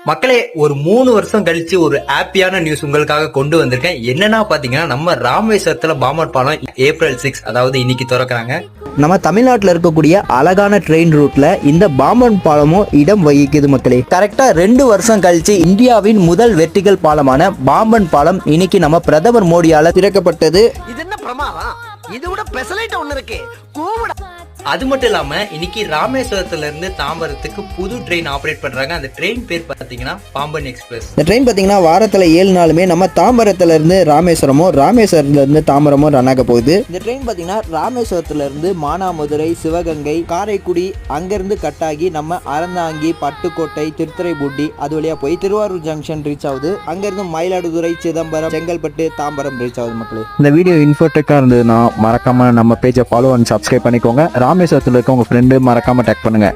மக்களே, ஒரு 3 வருஷம் கழிச்சு ஒரு ஹாப்பியான நியூஸ் உங்களுக்காக கொண்டு வந்திருக்கேன். என்னன்னா பாத்தீங்கன்னா, நம்ம ராமேஸ்வரத்துல பாம்பன் பாலம் April 6 அதாவது இன்னைக்கு திறக்கிறாங்க. நம்ம தமிழ்நாட்டில் இருக்கக்கூடிய அழகான ட்ரெயின் ரூட்ல இந்த பாம்பன் பாலமும் இடம் வகிக்குது மக்களே. கரெக்டா 2 வருஷம் கழிச்சு இந்தியாவின் முதல் வெர்டிகல் பாலமான பாம்பன் பாலம் இன்னைக்கு நம்ம பிரதமர் மோடியால திறக்கப்பட்டது. இது என்ன பிரமாதம்? இது விட பெசலைட் ஒண்ணு இருக்கு. அது மட்டும் இல்லாம இன்னைக்கு ராமேஸ்வரத்துல இருந்து தாம்பரத்துக்கு புது ட்ரெயின் ஆபரேட் பண்றாங்க. அந்த ட்ரெயின் பேர் பாத்தீங்கன்னா பாம்பன் எக்ஸ்பிரஸ். இந்த ட்ரெயின் பாத்தீங்கன்னா வாரத்துல 7 நாளுமே நம்ம தாம்பரத்துல இருந்து ராமேஸ்வரமோ ராமேஸ்வரத்துல இருந்து தாம்பரமோ ரன் ஆக போகுது. இந்த ட்ரெயின் பாத்தீங்கன்னா ராமேஸ்வரத்துல இருந்து மானாமதுரை, சிவகங்கை, காரைக்குடி அங்கிருந்து கட்டாகி நம்ம அறந்தாங்கி, பட்டுக்கோட்டை, திருத்துறைப்பூண்டி அது வழியா போய் திருவாரூர் ஜங்ஷன் ரீச் ஆகுது. அங்கிருந்து மயிலாடுதுறை, சிதம்பரம், செங்கல்பட்டு, தாம்பரம் ரீச் ஆகுது மக்களே. இந்த வீடியோ இன்ஃபோடெக்கா இருந்ததுன்னா மறக்காம நம்ம பேஜை ஃபாலோ அண்ட் சப்ஸ்கிரைப் பண்ணிக்கோங்க. ராமேஸ்வரத்தில் இருக்க உங்க ஃப்ரெண்டு மறக்காம டேக் பண்ணுங்க.